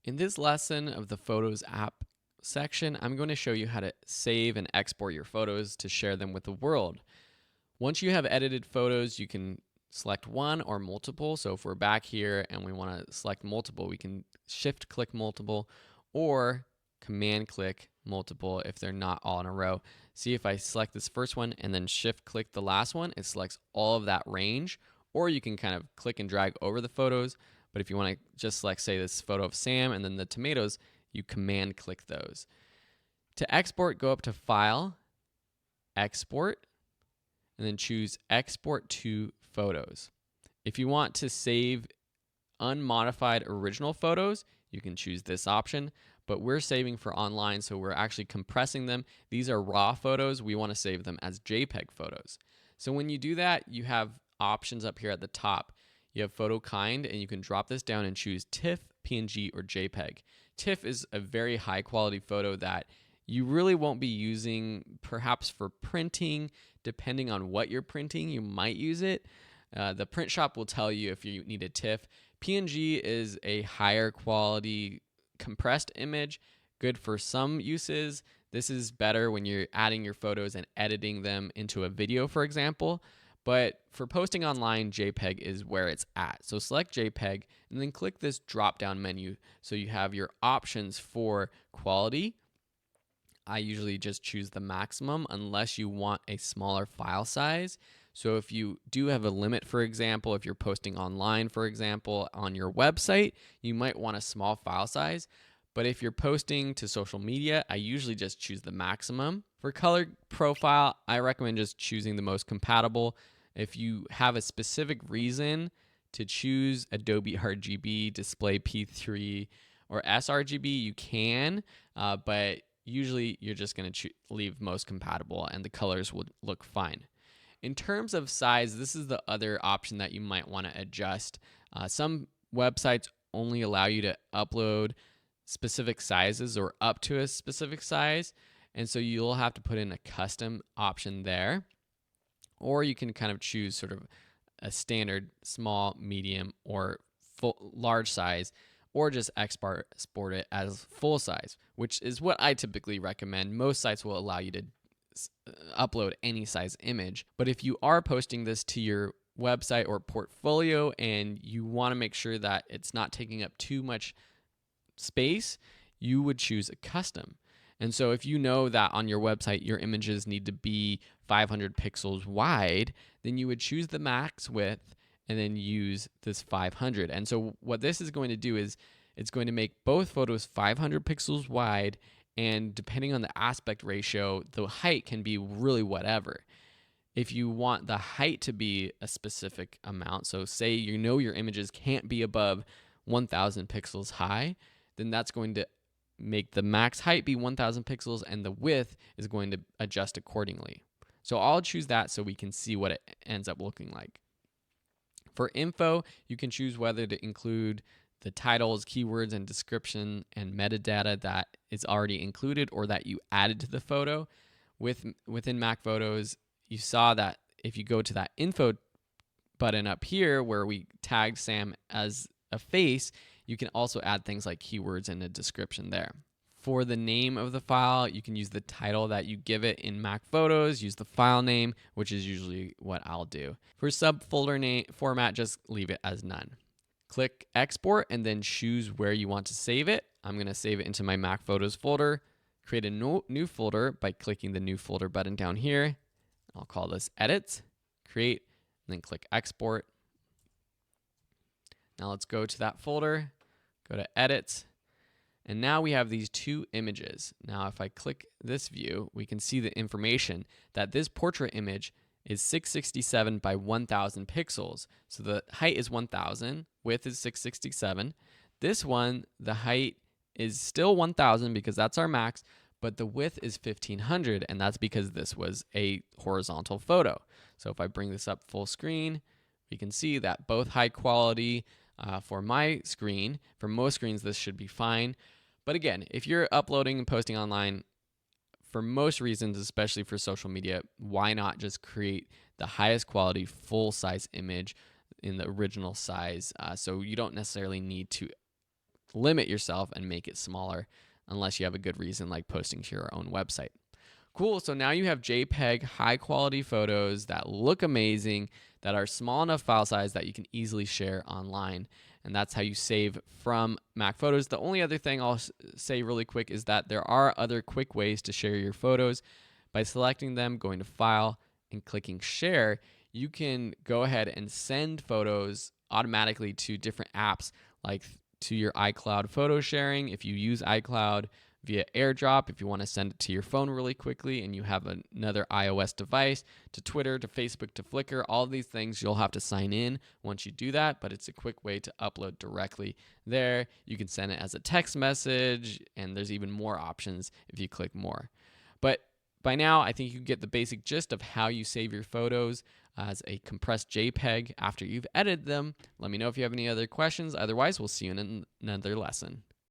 In this lesson of the Photos app section, I'm going to show you how to save and export your photos to share them with the world. Once you have edited photos, you can select one or multiple. So if we're back here and we want to select multiple, we can shift click multiple or command click multiple if they're not all in a row. See, if I select this first one and then shift click the last one, it selects all of that range, or you can kind of click and drag over the photos. But if you want to just select, say, this photo of Sam and then the tomatoes, you command click those. To export, go up to File, Export, and then choose Export to Photos. If you want to save unmodified original photos, you can choose this option, but we're saving for online, so we're actually compressing them. These are raw photos. We want to save them as JPEG photos. So when you do that, you have options up here at the top. You have photo kind, and you can drop this down and choose TIFF, PNG, or JPEG. TIFF is a very high quality photo that you really won't be using perhaps for printing. Depending on what you're printing, you might use it. The print shop will tell you if you need a TIFF. PNG is a higher quality compressed image, good for some uses. This is better when you're adding your photos and editing them into a video, for example. But for posting online, JPEG is where it's at. So select JPEG and then click this drop-down menu so you have your options for quality. I usually just choose the maximum unless you want a smaller file size. So if you do have a limit, for example, if you're posting online, for example, on your website, you might want a small file size. But if you're posting to social media, I usually just choose the maximum. For color profile, I recommend just choosing the most compatible. If you have a specific reason to choose Adobe RGB, Display P3, or sRGB, you can, but usually you're just going to leave most compatible and the colors will look fine. In terms of size, this is the other option that you might want to adjust. Some websites only allow you to upload specific sizes or up to a specific size, and so you'll have to put in a custom option there. Or you can kind of choose sort of a standard small, medium, or large size, or just export it as full size, which is what I typically recommend. Most sites will allow you to upload any size image. But if you are posting this to your website or portfolio and you want to make sure that it's not taking up too much space, you would choose a custom. And so if you know that on your website your images need to be 500 pixels wide, then you would choose the max width and then use this 500. And so what this is going to do is it's going to make both photos 500 pixels wide, and depending on the aspect ratio, the height can be really whatever. If you want the height to be a specific amount, so say you know your images can't be above 1000 pixels high, then that's going to make the max height be 1000 pixels and the width is going to adjust accordingly. So I'll choose that so we can see what it ends up looking like. For info, you can choose whether to include the titles, keywords, and description and metadata that is already included or that you added to the photo. Within Mac Photos, you saw that if you go to that info button up here where we tagged Sam as a face, you can also add things like keywords and a description there. For the name of the file, you can use the title that you give it in Mac Photos, use the file name, which is usually what I'll do. For subfolder name format, just leave it as none. Click Export and then choose where you want to save it. I'm going to save it into my Mac Photos folder. Create a new folder by clicking the New Folder button down here. I'll call this Edits, Create, and then click Export. Now let's go to that folder, go to Edits, and now we have these two images. Now if I click this view, we can see the information that this portrait image is 667 by 1000 pixels. So the height is 1000, width is 667. This one, the height is still 1000 because that's our max, but the width is 1500, and that's because this was a horizontal photo. So if I bring this up full screen, we can see that both high quality for my screen. For most screens, this should be fine. But again, if you're uploading and posting online, for most reasons, especially for social media, why not just create the highest quality full-size image in the original size? So you don't necessarily need to limit yourself and make it smaller unless you have a good reason like posting to your own website. Cool. So now you have JPEG high quality photos that look amazing, that are small enough file size that you can easily share online. And that's how you save from Mac Photos. The only other thing I'll say really quick is that there are other quick ways to share your photos. By selecting them, going to File, and clicking Share, you can go ahead and send photos automatically to different apps, like to your iCloud photo sharing if you use iCloud, via AirDrop if you want to send it to your phone really quickly and you have another iOS device, to Twitter, to Facebook, to Flickr. All of these things you'll have to sign in once you do that, but it's a quick way to upload directly there. You can send it as a text message, and there's even more options if you click more. But by now, I think you get the basic gist of how you save your photos as a compressed JPEG after you've edited them. Let me know if you have any other questions. Otherwise, we'll see you in another lesson.